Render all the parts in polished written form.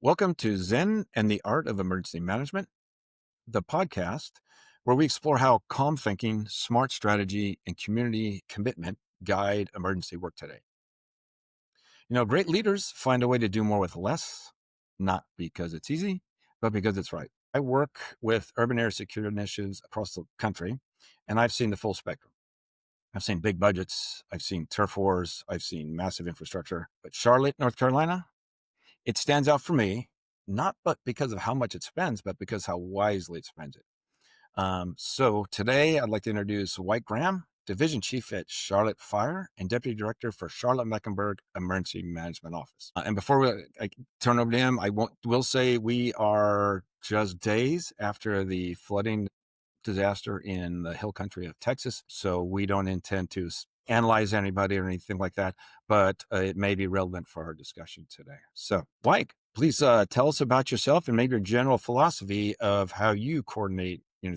Welcome to Zen and the Art of Emergency Management, the podcast where we explore how calm thinking, smart strategy, and community commitment guide emergency work today. Great leaders find a way to do more with less, not because it's easy, but because it's right. I work with urban area security initiatives across the country, and I've seen the full spectrum. I've seen big budgets, I've seen turf wars, I've seen massive infrastructure, but Charlotte, North Carolina, it stands out for me, not but because of how much it spends, but because how wisely it spends it. So today I'd like to introduce Wike Graham, Division Chief at Charlotte Fire and Deputy Director for Charlotte-Mecklenburg Emergency Management Office. And before I turn over to him, will say we are just days after the flooding disaster in the hill country of Texas. So we don't intend to analyze anybody or anything like that, but it may be relevant for our discussion today. So, Wike, please tell us about yourself and maybe your general philosophy of how you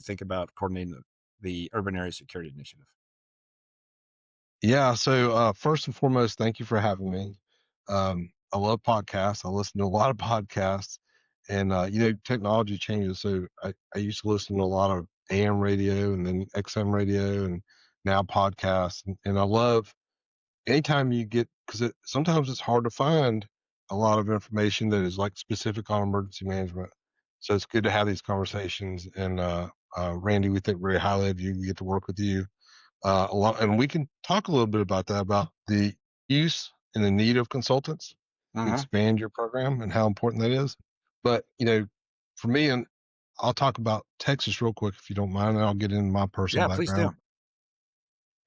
think about coordinating the Urban Area Security Initiative. Yeah. So first and foremost, thank you for having me. I love podcasts. I listen to a lot of podcasts, and technology changes. So I used to listen to a lot of AM radio and then XM radio, and now podcasts. And I love anytime you get because sometimes it's hard to find a lot of information that is like specific on emergency management. So it's good to have these conversations. And Randy, we think very highly of you. We get to work with you a lot, and we can talk a little bit about that, about the use and the need of consultants to Uh-huh. expand your program and how important that is. But for me, and I'll talk about Texas real quick if you don't mind, and I'll get into my personal Yeah, please do. background.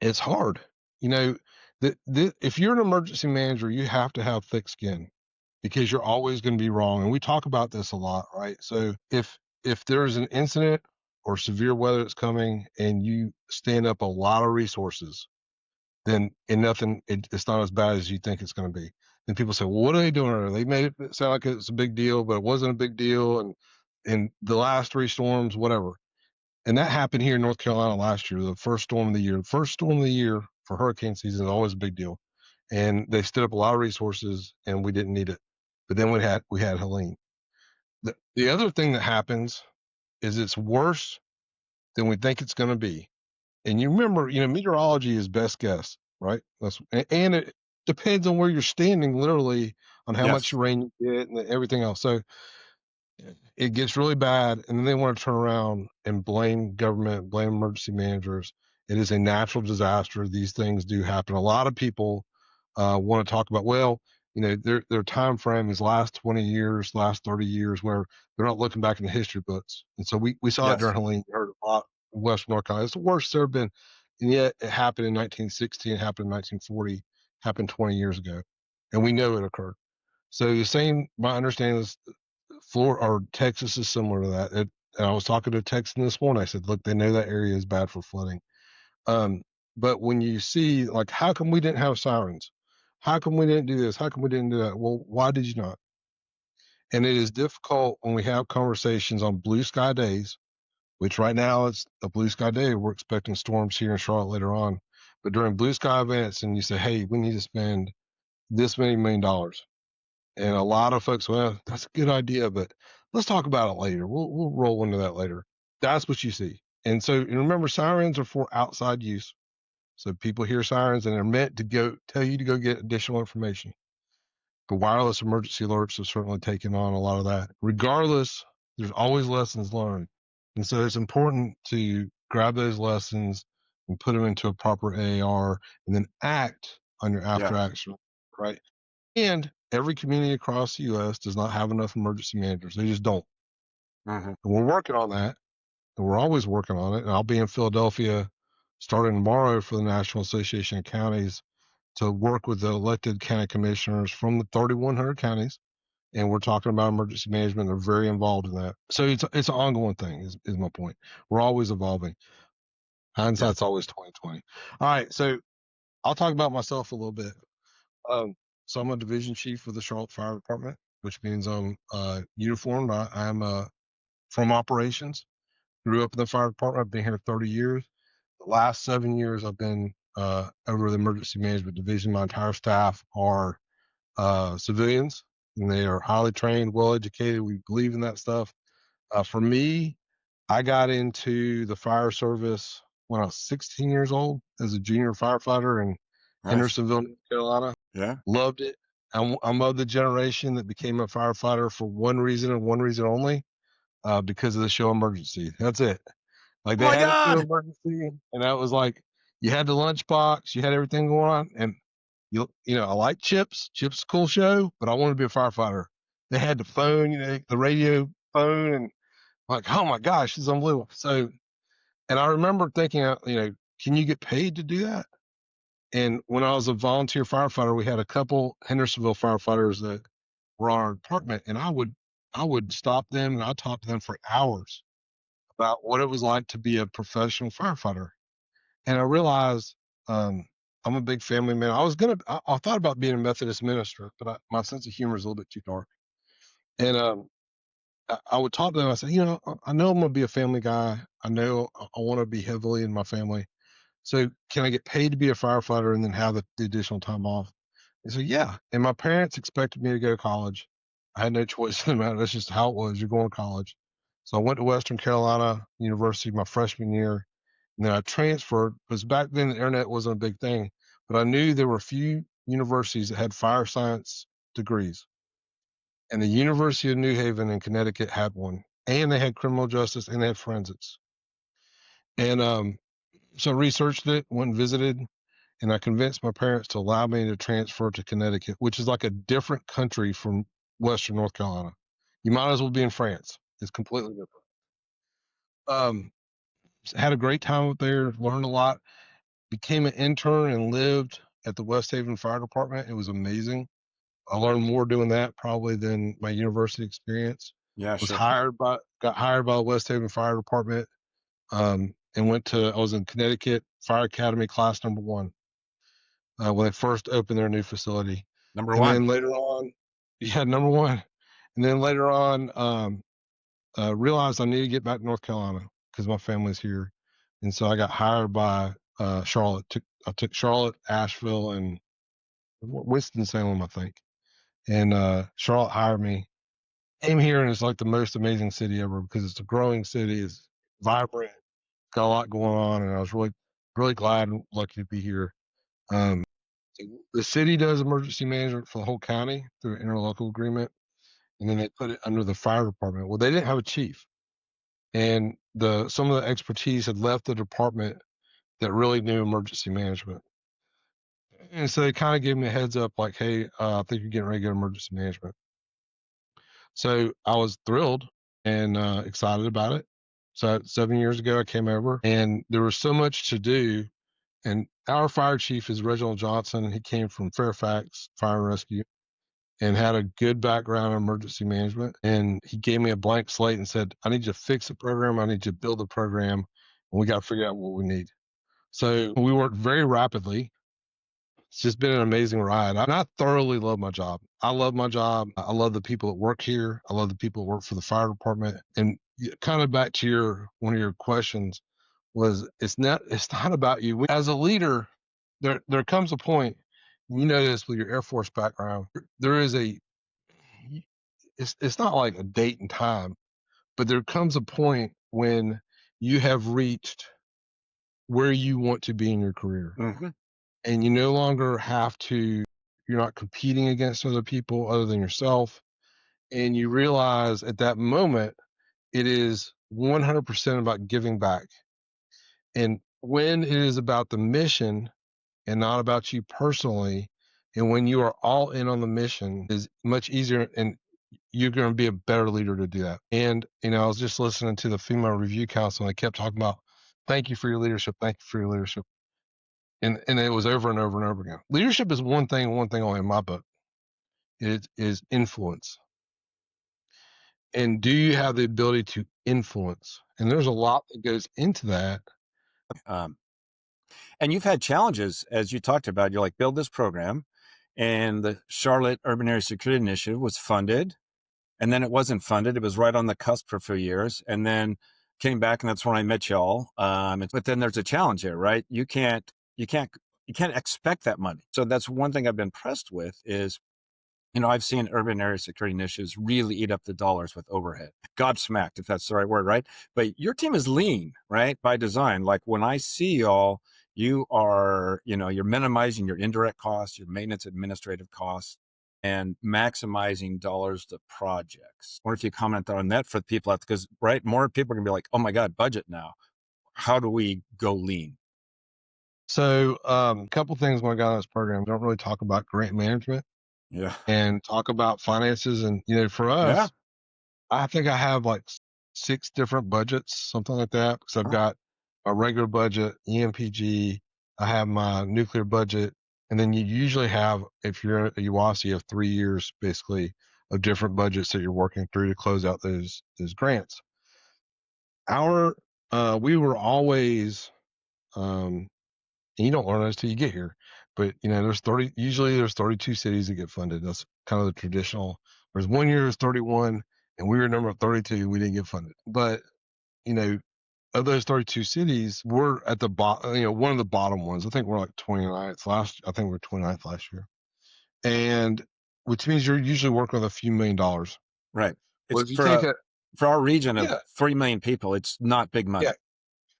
It's hard, you know. If you're an emergency manager, you have to have thick skin because you're always going to be wrong, and we talk about this a lot, right? So if there's an incident or severe weather that's coming and you stand up a lot of resources, then it's not as bad as you think it's going to be. Then people say, well, what are they doing? They made it sound like it's a big deal, but it wasn't a big deal. And in the last three storms, whatever. And that happened here in North Carolina last year, the first storm of the year. First storm of the year for hurricane season is always a big deal. And they stood up a lot of resources and we didn't need it. But then we had Helene. The other thing that happens is it's worse than we think it's going to be. And you remember, meteorology is best guess, right? And it depends on where you're standing, literally, on how much Yes. rain you get and everything else. So it gets really bad, and then they want to turn around and blame government, blame emergency managers. It is a natural disaster. These things do happen. A lot of people want to talk about, well, their time frame is last 20 years, last 30 years, where they're not looking back in the history books. And so we saw it Yes. during Helene. We heard a lot in Western North Carolina. It's the worst there have been. And yet it happened in 1960, it happened in 1940, happened 20 years ago. And we know it occurred. So the same, my understanding is Florida or Texas is similar to that. And I was talking to a Texan this morning. I said, look, they know that area is bad for flooding. But when you see, like, how come we didn't have sirens? How come we didn't do this? How come we didn't do that? Well, why did you not? And it is difficult when we have conversations on blue sky days, which right now it's a blue sky day. We're expecting storms here in Charlotte later on. But during blue sky events, and you say, hey, we need to spend this many $1 million. And a lot of folks, well, that's a good idea, but let's talk about it later. We'll roll into that later. That's what you see. And so and remember, sirens are for outside use. So people hear sirens and they're meant to go tell you to go get additional information. But wireless emergency alerts have certainly taken on a lot of that. Regardless, there's always lessons learned. And so it's important to grab those lessons and put them into a proper AAR and then act on your after Yes. action, right? And every community across the U.S. does not have enough emergency managers. They just don't. Uh-huh. And we're working on that. And we're always working on it. And I'll be in Philadelphia starting tomorrow for the National Association of Counties to work with the elected county commissioners from the 3,100 counties. And we're talking about emergency management. They're very involved in that. So it's an ongoing thing is my point. We're always evolving. Yes. Hindsight's always 2020. All right. So I'll talk about myself a little bit. So I'm a division chief for the Charlotte Fire Department, which means I'm uniformed. I'm from operations. Grew up in the fire department. I've been here 30 years. The last 7 years, I've been over the emergency management division. My entire staff are civilians, and they are highly trained, well educated. We believe in that stuff. For me, I got into the fire service when I was 16 years old as a junior firefighter in Nice. Hendersonville, North Carolina. Yeah. Loved it. I'm of the generation that became a firefighter for one reason and one reason only, because of the show Emergency. That's it. Like Oh they my had a show God. Emergency, and that was like you had the lunchbox, you had everything going on, and I like Chips. Chips is a cool show, but I wanted to be a firefighter. They had the phone, the radio phone, and like, oh my gosh, this is unbelievable. So, and I remember thinking, can you get paid to do that? And when I was a volunteer firefighter, we had a couple Hendersonville firefighters that were on our department, and I would stop them and I talked to them for hours about what it was like to be a professional firefighter. And I realized I'm a big family man. I thought about being a Methodist minister, but my sense of humor is a little bit too dark. And I would talk to them. I said, I know I'm going to be a family guy. I know I want to be heavily in my family. So can I get paid to be a firefighter and then have the additional time off? They said, yeah. And my parents expected me to go to college. I had no choice in the matter. That's just how it was. You're going to college. So I went to Western Carolina University my freshman year. And then I transferred because back then the internet wasn't a big thing. But I knew there were a few universities that had fire science degrees. And the University of New Haven in Connecticut had one. And they had criminal justice and they had forensics. And so I researched it, went and visited, and I convinced my parents to allow me to transfer to Connecticut, which is like a different country from Western North Carolina. You might as well be in France. It's completely different. Um, had a great time up there, learned a lot, became an intern and lived at the West Haven Fire Department. It was amazing. I learned more doing that probably than my university experience. Yeah, Was sure. got hired by the West Haven Fire Department, and I was in Connecticut Fire Academy class number one when they first opened their new facility. Number And one. then later on, yeah, number one. And then later on, realized I need to get back to North Carolina because my family's here. And so I got hired by Charlotte. I took Charlotte, Asheville, and Winston-Salem, I think. And Charlotte hired me. Came here, and it's like the most amazing city ever because it's a growing city. It's vibrant, got a lot going on, and I was really, really glad and lucky to be here. Um, the city does emergency management for the whole county through an interlocal agreement, and then they put it under the fire department. Well, they didn't have a chief, and some of the expertise had left the department that really knew emergency management. And so they kind of gave me a heads up, like, "Hey, I think you're getting ready to get emergency management." So I was thrilled and excited about it. So 7 years ago, I came over, and there was so much to do. And our fire chief is Reginald Johnson. He came from Fairfax Fire and Rescue and had a good background in emergency management. And he gave me a blank slate and said, I need you to fix the program. I need you to build the program. And we got to figure out what we need. So we worked very rapidly. It's just been an amazing ride. I thoroughly love my job. I love my job. I love the people that work here. I love the people that work for the fire department. And kind of back to one of your questions was it's not about you. As a leader, there comes a point, you know this with your Air Force background, there is it's not like a date and time, but there comes a point when you have reached where you want to be in your career. Hmm. And you no longer you're not competing against other people other than yourself. And you realize at that moment, it is 100% about giving back. And when it is about the mission and not about you personally, and when you are all in on the mission, is much easier and you're going to be a better leader to do that. And, I was just listening to the Female Review Council and they kept talking about, thank you for your leadership. Thank you for your leadership. And it was over and over and over again. Leadership is one thing only in my book. It is influence. And do you have the ability to influence? And there's a lot that goes into that. Um, and you've had challenges, as you talked about. You're like, build this program. And the Charlotte Urban Area Security Initiative was funded. And then it wasn't funded. It was right on the cusp for a few years. And then came back, and that's when I met y'all. But then there's a challenge here, right? You can't expect that money. So that's one thing I've been impressed with is I've seen urban area security initiatives really eat up the dollars with overhead. Gobsmacked, if that's the right word, right? But your team is lean, right? By design. Like when I see y'all, you are, you're minimizing your indirect costs, your maintenance administrative costs, and maximizing dollars to projects. I wonder if you comment on that for the people out, because right, more people are gonna be like, oh my God, budget now. How do we go lean? So, a couple things when I got on this program, don't really talk about grant management Yeah. and talk about finances. And, for Yeah. us, I think I have like six different budgets, something like that, because I've Oh, got a regular budget, EMPG, I have my nuclear budget, and then you usually have, if you're at UASI, you have 3 years basically of different budgets that you're working through to close out those grants. Our We were always, and you don't learn this till you get here, but there's 32 cities that get funded. That's kind of the traditional. There's one year is 31, and we were number 32. We didn't get funded, but you know, of those 32 cities, we're at the bottom. One of the bottom ones. I think we're like 29th last. I think we we're 29th last year, and which means you're usually working with a few $1 million. right. Well, It's if you take it, for our region of yeah, 3 million people, it's not big yeah, money.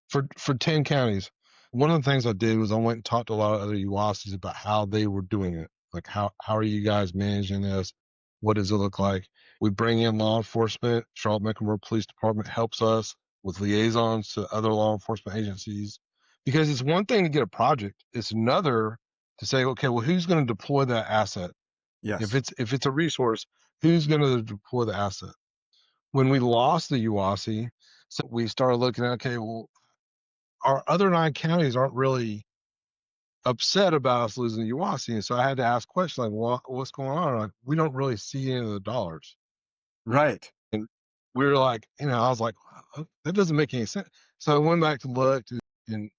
for 10 counties. One of the things I did was I went and talked to a lot of other UASIs about how they were doing it. Like how are you guys managing this? What does it look like? We bring in law enforcement. Charlotte-Mecklenburg Police Department helps us with liaisons to other law enforcement agencies. Because it's one thing to get a project, it's another to say, okay, well, who's going to deploy that asset? If Yes. it's a resource, who's going to deploy the asset? When we lost the UASI, so we started looking at, okay, well, our other 9 counties aren't really upset about us losing the UASI. And so I had to ask questions like, what's going on? Like, we don't really see any of the dollars. Right. And we were like, I was like, that doesn't make any sense. So I went back to look, and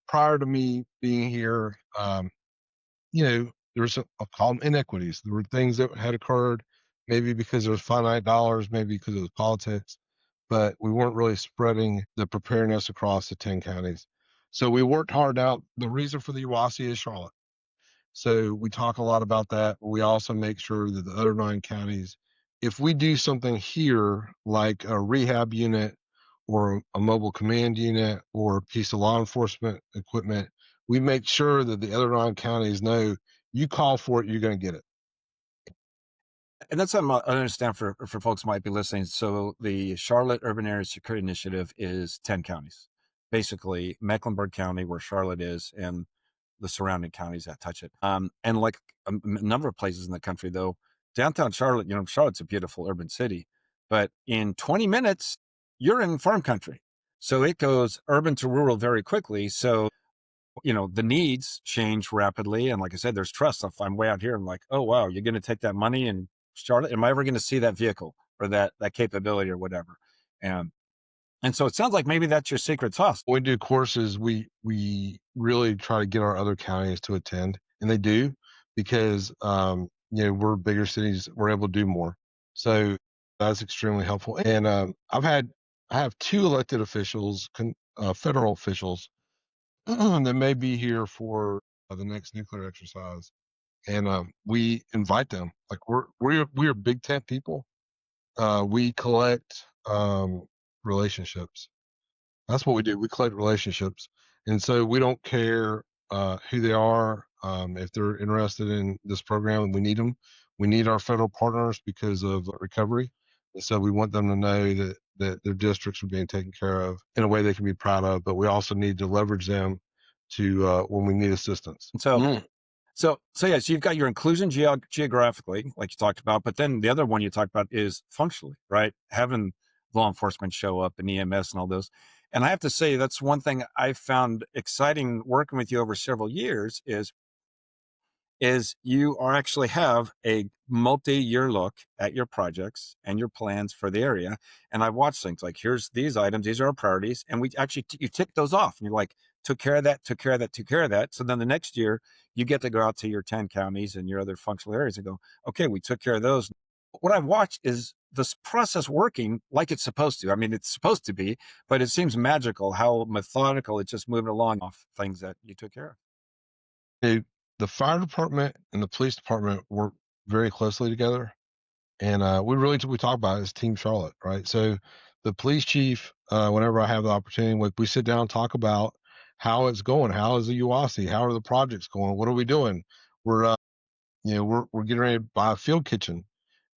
prior to me being here, there was I'll call them inequities. There were things that had occurred, maybe because there was finite dollars, maybe because it was politics, but we weren't really spreading the preparedness across the 10 counties. So we worked hard out. The reason for the UASI is Charlotte. So we talk a lot about that. We also make sure that the other 9 counties, if we do something here, like a rehab unit or a mobile command unit or a piece of law enforcement equipment, we make sure that the other 9 counties know you call for it, you're going to get it. And that's something I understand for folks who might be listening. So the Charlotte Urban Area Security Initiative is 10 counties, basically Mecklenburg County, where Charlotte is, and the surrounding counties that touch it. And like number of places in the country, though, downtown Charlotte, Charlotte's a beautiful urban city, but in 20 minutes, you're in farm country. So it goes urban to rural very quickly. So the needs change rapidly. And like I said, there's trust. If I'm way out here, I'm like, oh, wow, you're going to take that money and Charlotte, am I ever going to see that vehicle or that capability or whatever? And, and so it sounds like maybe that's your secret sauce. When we do courses, we really try to get our other counties to attend, and they do because we're bigger cities, we're able to do more. So that's extremely helpful. And I have two elected officials, federal officials, that may be here for the next nuclear exercise, and we invite them. Like we're Big Tent people. We collect relationships. That's what we do. We collect relationships, and so we don't care who they are. If they're interested in this program, we need them. We need our federal partners because of recovery, and so we want them to know that their districts are being taken care of in a way they can be proud of. But we also need to leverage them to when we need assistance. And so, Mm. so yeah, so you've got your inclusion geographically, like you talked about, but then the other one you talked about is functionally, right? Having law enforcement show up and EMS and all those. And I have to say, that's one thing I found exciting working with you over several years is you are actually have a multi-year look at your projects and your plans for the area. And I watch things like, here's these items, these are our priorities. And we actually, you tick those off and you're like, took care of that, took care of that, took care of that. So then the next year you get to go out to your 10 counties and your other functional areas and go, okay, we took care of those. What I've watched is this process working like it's supposed to. I mean, it's supposed to be, but it seems magical how methodical it's just moving along off things that you took care of. The fire department and the police department work very closely together. And we talk about it as Team Charlotte, right? So the police chief, whenever I have the opportunity, we sit down and talk about how it's going. How is the UASI? How are the projects going? What are we doing? We're we're getting ready to buy a field kitchen.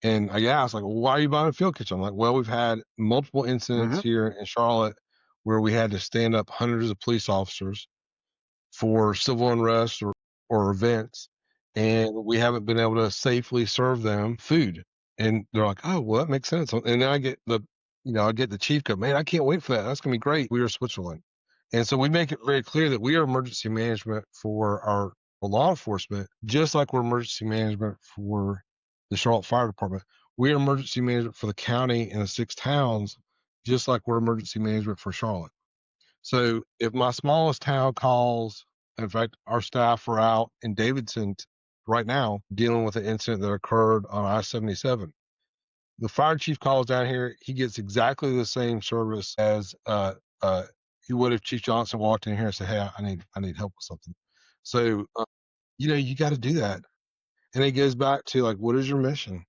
And I asked, like, well, why are you buying a field kitchen? I'm like, well, we've had multiple incidents Hmm. here in Charlotte where we had to stand up hundreds of police officers for civil unrest or events, and we haven't been able to safely serve them food. And they're like, oh, well, that makes sense. And then I get the chief go, man, I can't wait for that. That's going to be great. We are Switzerland. And so we make it very clear that we are emergency management for our law enforcement, just like we're emergency management for the Charlotte Fire Department. We are emergency management for the county and the 6 towns, just like we're emergency management for Charlotte. So if my smallest town calls, in fact, our staff are out in Davidson right now dealing with an incident that occurred on I-77. The fire chief calls down here. He gets exactly the same service as uh, he would if Chief Johnson walked in here and said, "Hey, I need help with something." So you got to do that, and it goes back to like, what is your mission?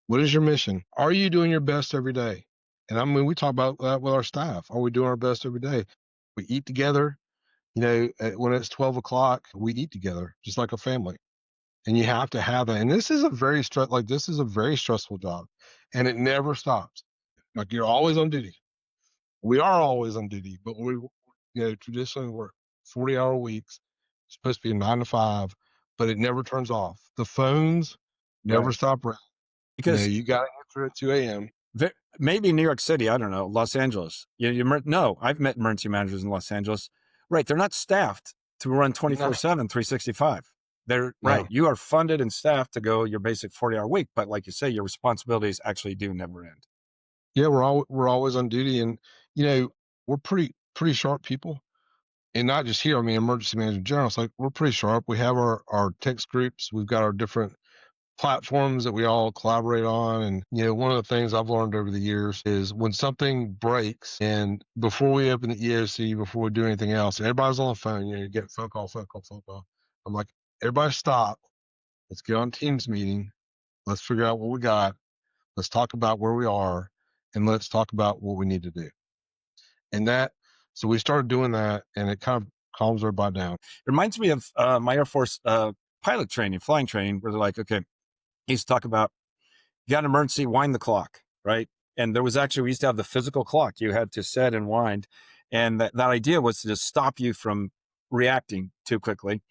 What is your mission? Are you doing your best every day? And I mean, we talk about that with our staff. Are we doing our best every day? We eat together. When it's 12 o'clock, we eat together, just like a family. And you have to have that. And this is a very stressful job, and it never stops. Like you're always on duty. We are always on duty, but traditionally we're 40-hour weeks. It's supposed to be a 9 to 5, but it never turns off. The phones never Right. stop ringing. Because You got to answer at 2 a.m. maybe New York City, I don't know, Los Angeles. No, I've met emergency managers in Los Angeles. Right. They're not staffed to run No, 24/7, 365. They're right. no. You are funded and staffed to go your basic 40-hour week. But like you say, your responsibilities actually do never end. Yeah, we're always on duty, and you know we're pretty sharp people, and not just here. I mean, emergency management in general. It's like we're pretty sharp. We have our text groups. We've got our different platforms that we all collaborate on. And one of the things I've learned over the years is when something breaks, and before we open the EOC, before we do anything else, everybody's on the phone. You get phone call, phone call, phone call. I'm like, everybody stop. Let's get on Teams meeting. Let's figure out what we got. Let's talk about where we are, and let's talk about what we need to do. And so we started doing that, and it kind of calms everybody down. It reminds me of my Air Force pilot training, flying training, where they're like, okay, he used to talk about you got an emergency, wind the clock, right? And we used to have the physical clock you had to set and wind. And that idea was to just stop you from reacting too quickly.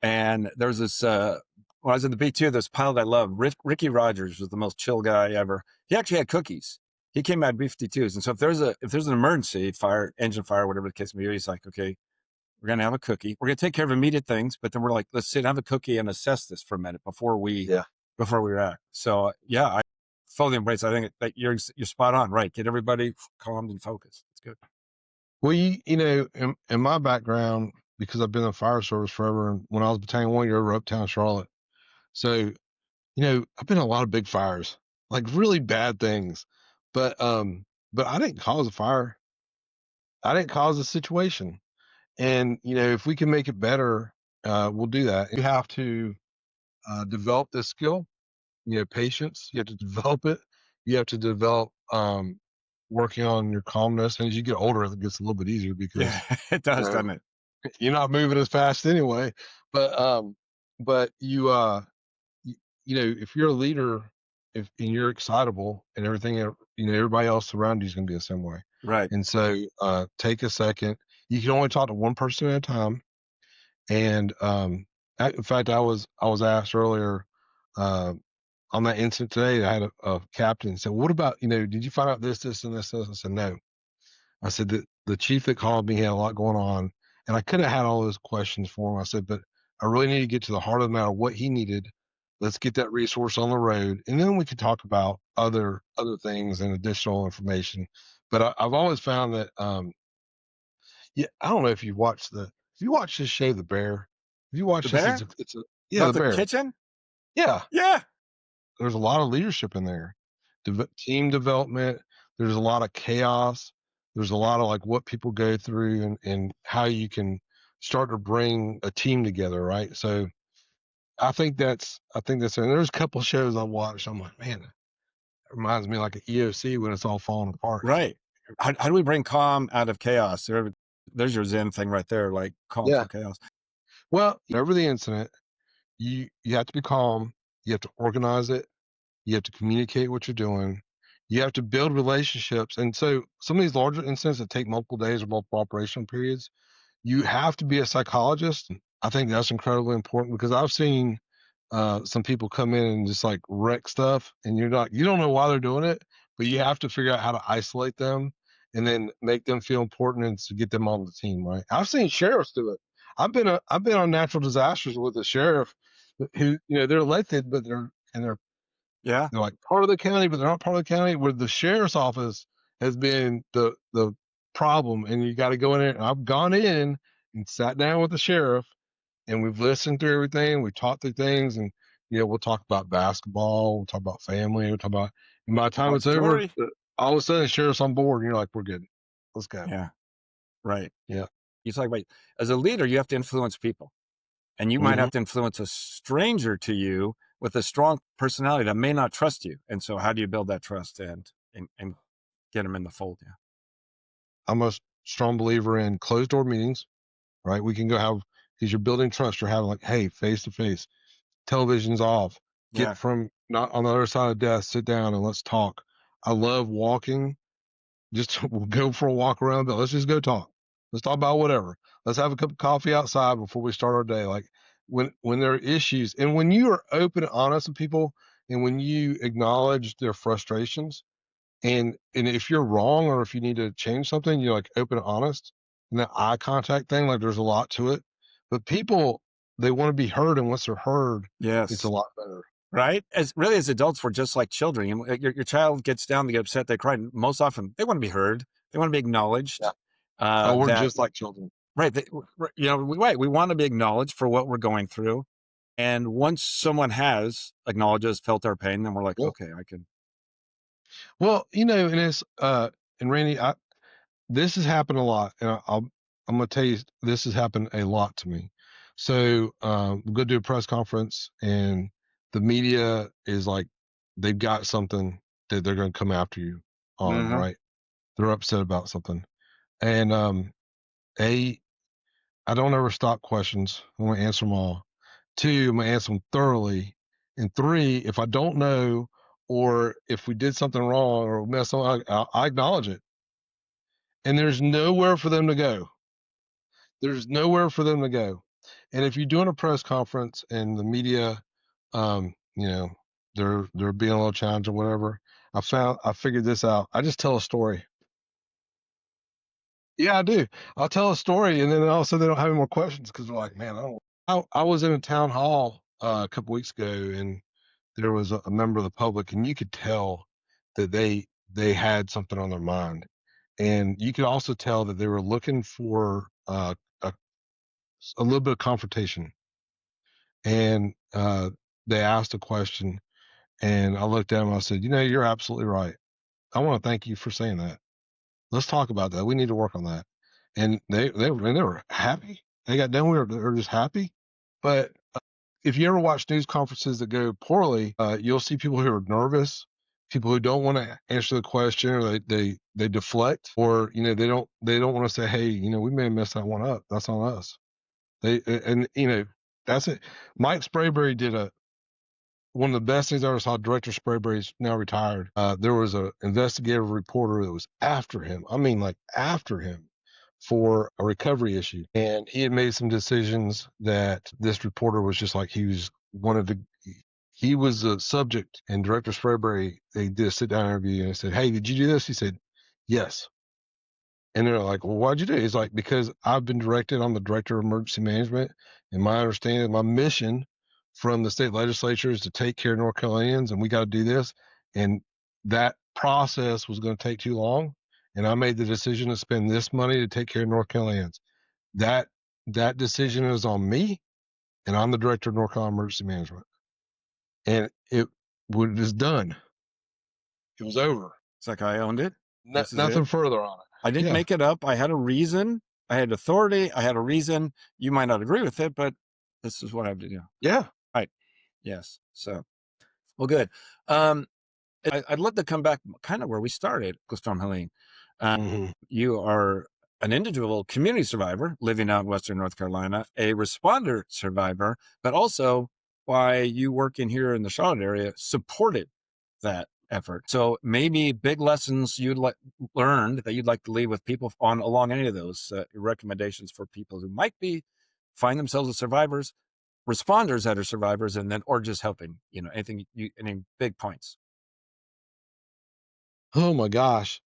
And there was this, when I was in the B2, this pilot I loved, Ricky Rogers was the most chill guy ever. He actually had cookies. He came out of B-52s. And so if there's an emergency, engine fire, whatever the case may be, he's like, okay, we're going to have a cookie. We're going to take care of immediate things, but then we're like, let's sit and have a cookie and assess this for a minute before we Yeah. react. So yeah, I fully embrace. I think that you're spot on. Right, get everybody calmed and focused. It's good. Well, in my background, because I've been in the fire service forever, and when I was battalion 1, you're over uptown Charlotte. So, I've been in a lot of big fires, like really bad things. But I didn't cause a fire. I didn't cause a situation. And, if we can make it better, we'll do that. You have to develop this skill, patience. You have to develop it. You have to develop working on your calmness. And as you get older, it gets a little bit easier Yeah, because, it you does, know, doesn't it? you're not moving as fast anyway. But if you're a leader, and you're excitable and everything, everybody else around you is going to be the same way. Right. And so, take a second. You can only talk to one person at a time. And in fact, I was asked earlier on that incident today. I had a captain say, "What about Did you find out this, this, and this?" I said, "No." I said that the chief that called me had a lot going on, and I could have had all those questions for him. I said, but I really need to get to the heart of the matter, what he needed. Let's get that resource on the road, and then we could talk about other things and additional information. But I've always found that, yeah, I don't know if you watch this show, The Bear. If you The watch this, bear yeah, about The the Bear. kitchen. Yeah, Yeah. there's a lot of leadership in there, team development. There's a lot of chaos. There's a lot of like what people go through, and how you can start to bring a team together, right? So I think that's and there's a couple shows I watched. I'm like, man, it reminds me like an EOC when it's all falling apart. It's like, Right. How do we bring calm out of chaos? There's your Zen thing right there, like calm yeah. through chaos. Well, over the incident, you have to be calm. You have to organize it. You have to communicate what you're doing. You have to build relationships. And so some of these larger incidents that take multiple days or multiple operational periods, you have to be a psychologist. I think that's incredibly important because I've seen some people come in and just like wreck stuff, and you don't know why they're doing it, but you have to figure out how to isolate them and then make them feel important and to get them on the team. Right? I've seen sheriffs do it. I've been on natural disasters with a sheriff who they're elected, but Yeah. they're like part of the county, but they're not part of the county. Where the sheriff's office has been the problem, and you got to go in there. And I've gone in and sat down with the sheriff, and we've listened through everything. We talked through things, and we'll talk about basketball, we'll talk about family, we'll talk about. And by the time Long it's over, story. all of a sudden, the sheriff's on board, and you're like, "We're good, let's go." Yeah. Right. Yeah. You talk about as a leader, you have to influence people. And you might Hmm. have to influence a stranger to you with a strong personality that may not trust you. And so how do you build that trust and get them in the fold? Yeah. I'm a strong believer in closed door meetings. Right? We can go have because you're building trust. You're having like, hey, face to face, television's off. Get Yeah. from not on the other side of death. Sit down and let's talk. I love walking. Just we'll go for a walk around, but let's just go talk. Let's talk about whatever. Let's have a cup of coffee outside before we start our day. Like when there are issues, and when you are open and honest with people, and when you acknowledge their frustrations, and if you're wrong or if you need to change something, you're like open and honest. And that eye contact thing, like there's a lot to it. But people, they want to be heard, and once they're heard, it's a Yes. lot better. Right. As adults, we're just like children. Your child gets down, they get upset, they cry. And most often they want to be heard. They want to be Yeah. acknowledged. Oh, we're That just like children. right. We want to be acknowledged for what we're going through. And once someone has acknowledged us, felt our pain, then we're like, Yeah. okay, I can. Well, and it's and Randy, this has happened a lot, and I'm gonna tell you this has happened a lot to me. So we'll go do a press conference, and the media is like, they've got something that they're going to come after you on, Hmm. right? They're upset about something, and a I don't ever stop questions. I'm gonna answer them all. Two, I'm gonna answer them thoroughly, and three, if I don't know or if we did something wrong or mess up, I acknowledge it. And there's nowhere for them to go. There's nowhere for them to go. And if you're doing a press conference and the media, um, you know, they're being a little challenged or whatever, I figured this out. I just tell a story. Yeah, I do. I'll tell a story, and then also they don't have any more questions because they're like, man, I don't. I was in a town hall a couple weeks ago, and there was a member of the public, and you could tell that they had something on their mind, and you could also tell that they were looking for a little bit of confrontation. And they asked a question, and I looked at them and I said, you're absolutely right. I want to thank you for saying that. Let's talk about that. We need to work on that. And they were happy. They got done. They were just happy. But if you ever watch news conferences that go poorly, you'll see people who are nervous, people who don't want to answer the question, or they deflect, or they don't want to say, hey, we may have messed that one up. That's on us. And that's it. Mike Sprayberry did one of the best things I ever saw. Director Sprayberry's now retired. There was a investigative reporter that was after him. I mean, like after him for a recovery issue, and he had made some decisions that this reporter was just like he was the subject. And Director Sprayberry, they did a sit down interview, and I said, hey, did you do this? He said, yes. And they're like, well, why'd you do it? He's like, because I've been directed. I'm the director of emergency management. And my understanding, my mission from the state legislature is to take care of North Carolinians, and we got to do this. And that process was going to take too long. And I made the decision to spend this money to take care of North Carolinians. That that decision is on me, and I'm the director of North Carolina Emergency Management. And it was done. It was over. It's like I owned it. This is Nothing it. further on it. I didn't Yeah. make it up. I had a reason. I had authority. I had a reason. You might not agree with it, but this is what I have to do. Yeah. Right. Yes. So, well, good. Um, I'd love to come back kind of where we started with Storm Helene. Uh, Hmm. you are an individual community survivor living out in Western North Carolina, a responder survivor, but also why you work in here in the Charlotte area supported that effort. So maybe big lessons learned that you'd like to leave with people on along any of those recommendations for people who might be find themselves as survivors, responders that are survivors, and then or just helping. Any big points. Oh my gosh.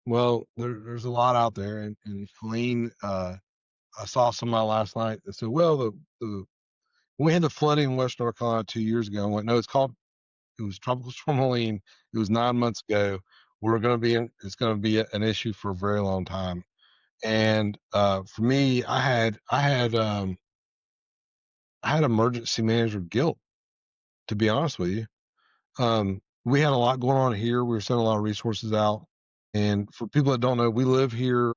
Well, there's a lot out there, and Helene, I saw somebody last night that said, "Well, the we had the flooding in West North Carolina 2 years ago." I went, "No, it was Tropical Storm Helene. It was 9 months ago. It's going to be an issue for a very long time." And for me, I had emergency manager guilt, to be honest with you. We had a lot going on here. We were sending a lot of resources out. And for people that don't know, we live here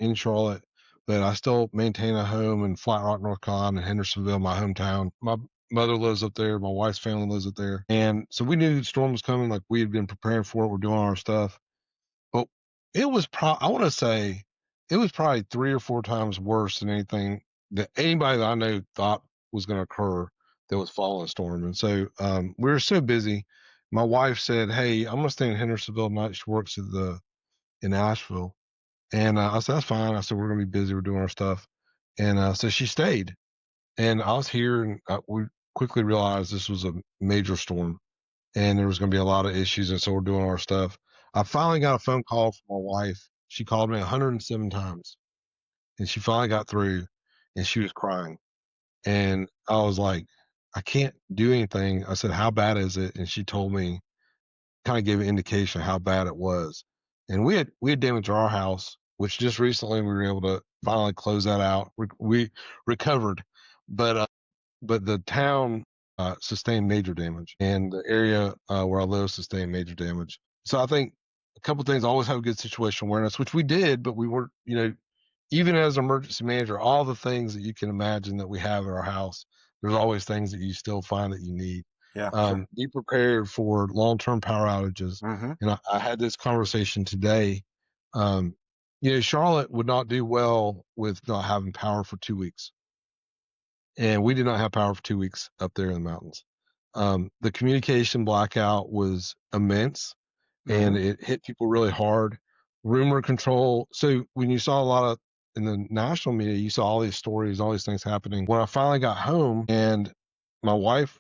in Charlotte, but I still maintain a home in Flat Rock, North Carolina, in Hendersonville, my hometown. My mother lives up there. My wife's family lives up there. And so we knew the storm was coming. Like, we had been preparing for it. We're doing our stuff. But I want to say it was probably 3 or 4 times worse than anything that anybody that I know thought was going to occur that was following the storm. And so we were so busy. My wife said, "Hey, I'm going to stay in Hendersonville tonight." She works in Asheville. And I said, "That's fine." I said, "We're going to be busy. We're doing our stuff." And so she stayed. And I was here, and we quickly realized this was a major storm and there was going to be a lot of issues. And so we're doing our stuff. I finally got a phone call from my wife. She called me 107 times and she finally got through and she was crying. And I was like, "I can't do anything." I said, "How bad is it?" And she told me, kind of gave an indication of how bad it was. And we had damaged our house, which just recently we were able to finally close that out. We recovered, but the town sustained major damage, and the area where I live sustained major damage. So I think a couple of things: always have good situational awareness, which we did, but we weren't, even as an emergency manager, all the things that you can imagine that we have in our house, there's always things that you still find that you need. Yeah, sure. Be prepared for long-term power outages. Mm-hmm. And I had this conversation today. Um, Charlotte would not do well with not having power for 2 weeks, and we did not have power for 2 weeks up there in the mountains. The communication blackout was immense, Mm-hmm. and it hit people really hard. Rumor control. So when you saw a lot of in the national media, you saw all these stories, all these things happening. When I finally got home, and my wife,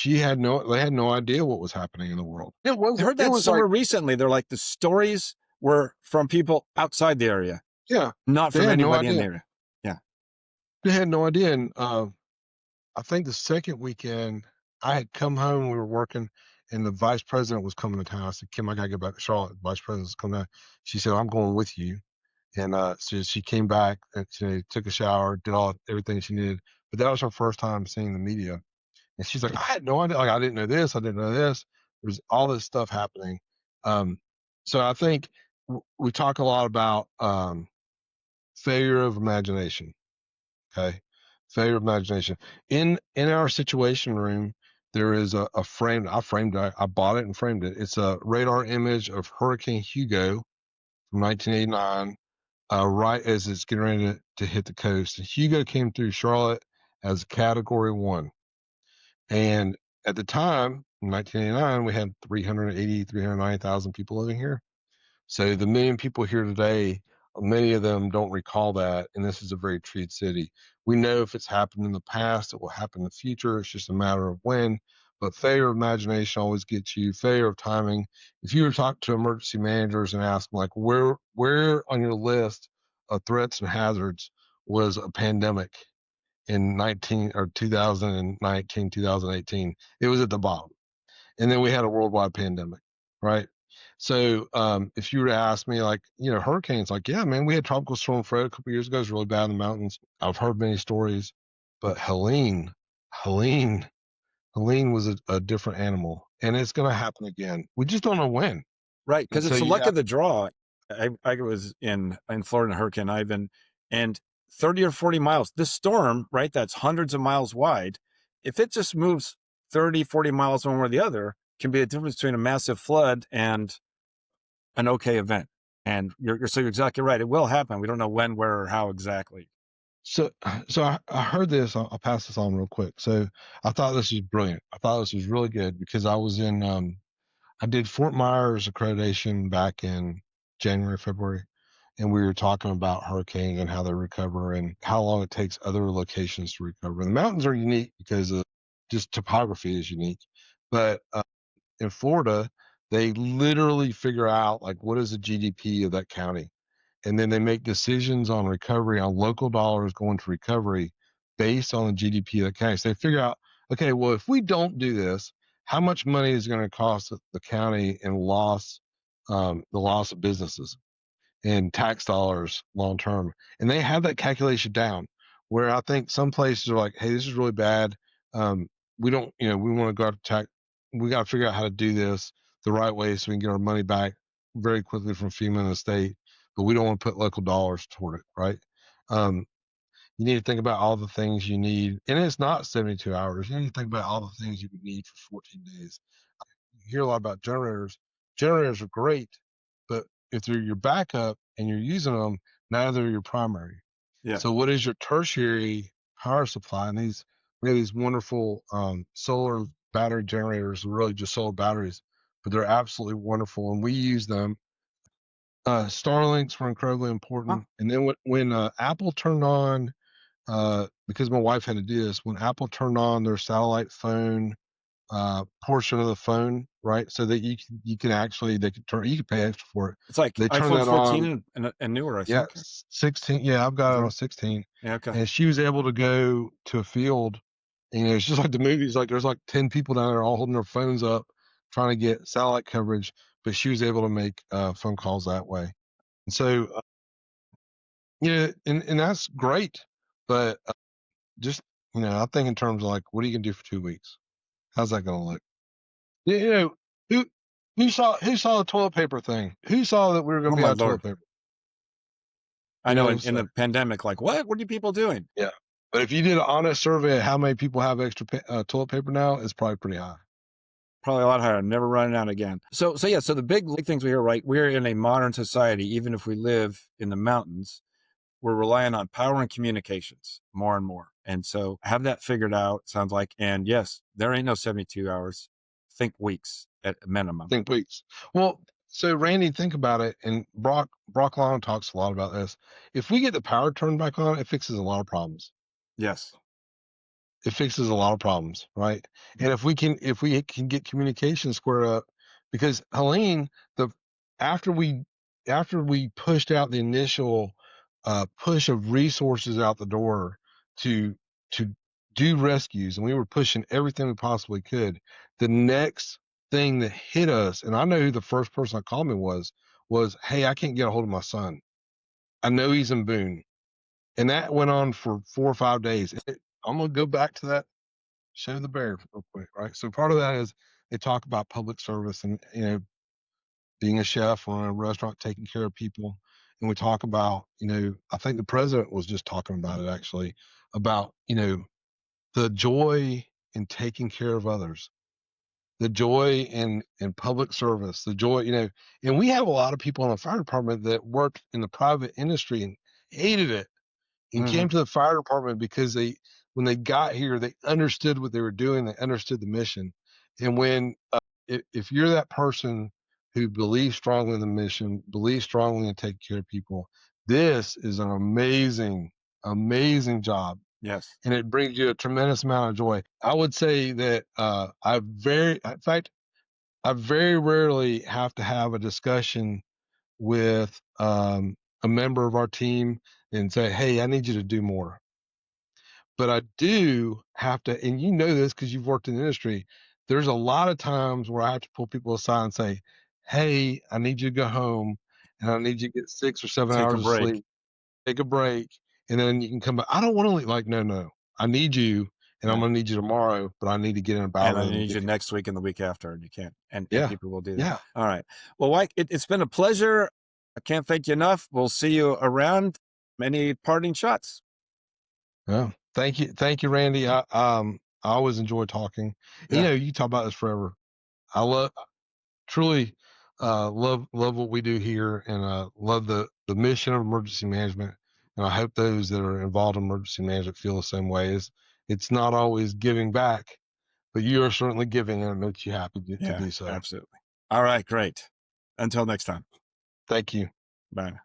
they had no idea what was happening in the world. I heard It that was like, somewhere recently. They're like the stories were from people outside the area, yeah, not they from had no anybody in the idea. area. Yeah. They had no idea. And I think the second weekend, I had come home, we were working, and the vice president was coming to town. I said, "Kim, I gotta get back to Charlotte." The vice president's coming down. She said, "I'm going with you." And so she came back and she took a shower, did everything she needed. But that was her first time seeing the media. And she's like, "I had no idea. Like, I didn't know this. I didn't know this. There's all this stuff happening." Um, so I think we talk a lot about failure of imagination. Okay. Failure of imagination. In our situation room, there is a frame. I framed it. I bought it and framed it. It's a radar image of Hurricane Hugo from 1989, right as it's getting ready to hit the coast. And Hugo came through Charlotte as a Category 1. And at the time, in 1989, we had 390,000 people living here. So the million people here today, many of them don't recall that, and this is a very treated city. We know if it's happened in the past, it will happen in the future. It's just a matter of when. But failure of imagination always gets you. Failure of timing. If you were to talk to emergency managers and ask them, like, where on your list of threats and hazards was a pandemic in 2019, 2018, it was at the bottom. And then we had a worldwide pandemic, right? So if you were to ask me, like, hurricanes, like, yeah, man, we had Tropical Storm Fred a couple years ago. It was really bad in the mountains. I've heard many stories, but Helene, Helene was a different animal, and it's going to happen again. We just don't know when. Right. And Because so it's the you luck have, of the draw. I was in Florida, Hurricane Ivan, and 30 or 40 miles, this storm, right, that's hundreds of miles wide, if it just moves 30, 40 miles one way or the other can be a difference between a massive flood and an okay event. And you're exactly right. It will happen. We don't know when, where, or how exactly. So, so I heard this. I'll pass this on real quick. So I thought this was brilliant. I thought this was really good because I was in, I did Fort Myers accreditation back in January, February, and we were talking about hurricanes and how they recover and how long it takes other locations to recover. The mountains are unique because of just topography is unique, but in Florida, they literally figure out like what is the GDP of that county, and then they make decisions on recovery on local dollars going to recovery based on the GDP of the county. So they figure out, okay, well, if we don't do this, how much money is going to cost the county in the loss of businesses and tax dollars long term. And they have that calculation down where I think some places are like, hey, this is really bad. We don't, we want to go out to tax. We got to figure out how to do this the right way so we can get our money back very quickly from FEMA and the state, but we don't want to put local dollars toward it, right? Um, you need to think about all the things you need. And it's not 72 hours. You need to think about all the things you would need for 14 days. You hear a lot about generators. Generators are great, but if they're your backup and you're using them, now they're your primary. Yeah. So what is your tertiary power supply? And we have these wonderful solar battery generators, really just solar batteries, but they're absolutely wonderful, and we use them. Starlinks were incredibly Huh? important, and then when Apple turned on, because my wife had to do this, when Apple turned on their satellite phone portion of the phone, right? So that you can actually they could turn you can pay extra for it. It's like They turn iPhone that 14 on. and newer, I Yeah, think. 16. Yeah, I've got it Okay. on 16, Yeah. Okay. and she was able to go to a field. And, it's just like the movies. Like there's like 10 people down there all holding their phones up, trying to get satellite coverage. But she was able to make phone calls that way. And so, and that's great. But just I think in terms of like, what are you gonna do for 2 weeks? How's that gonna look? Yeah, who who saw the toilet paper thing? Who saw that we were going Oh to be my out of toilet Lord. paper? I know in So the pandemic, like, what are you people doing? yeah. But if you did an honest survey of how many people have extra toilet paper now, it's probably pretty high. Probably a lot higher. Never running out again. So yeah. So the big things we hear, right? We're in a modern society, even if we live in the mountains, we're relying on power and communications more and more. And so have that figured out, sounds like. And yes, there ain't no 72 hours. Think weeks at a minimum. Think weeks. Well, so Randy, think about it, and Brock Long talks a lot about this. If we get the power turned back on, it fixes a lot of problems. Yes. It fixes a lot of problems, right? And if we can get communication squared up, because Helene, the after we pushed out the initial push of resources out the door to to do rescues, and we were pushing everything we possibly could. The next thing that hit us, and I know who the first person that called me was, hey, I can't get a hold of my son. I know he's in Boone, and that went on for 4 or 5 days. I'm gonna go back to that show the bear real quick, right? So part of that is they talk about public service and being a chef or in a restaurant, taking care of people, and we talk about I think the president was just talking about it actually about the joy in taking care of others, the joy in public service, the joy and we have a lot of people in the fire department that worked in the private industry and hated it and Hmm. came to the fire department because when they got here, they understood what they were doing. They understood the mission. And when, if you're that person who believes strongly in the mission, believes strongly in taking care of people, this is an amazing, amazing job. Yes. And it brings you a tremendous amount of joy. I would say that in fact, I very rarely have to have a discussion with a member of our team and say, "Hey, I need you to do more." But I do have to, and you know this because you've worked in the industry. There's a lot of times where I have to pull people aside and say, "Hey, I need you to go home, and I need you to get 6 or 7 Take a hours of break. sleep. Take a break, and then you can come back." I don't want to leave. Like, no, no, I need you, and I'm Yeah. gonna need you tomorrow. But I need to get in a battle And I rhythm and need get you here. next week and the week after, and you can't. And Yeah, people will do that. yeah. All right. Well, Mike, it's been a pleasure. I can't thank you enough. We'll see you around. Any parting shots? Yeah. Thank you, Randy. I always enjoy talking. And, Yeah. you talk about this forever. I love truly love what we do here, and love the mission of emergency management. And I hope those that are involved in emergency management feel the same way. As it's not always giving back, but you are certainly giving, and it makes you happy to Yeah, do so. absolutely. All right, great. Until next time. Thank you. Bye.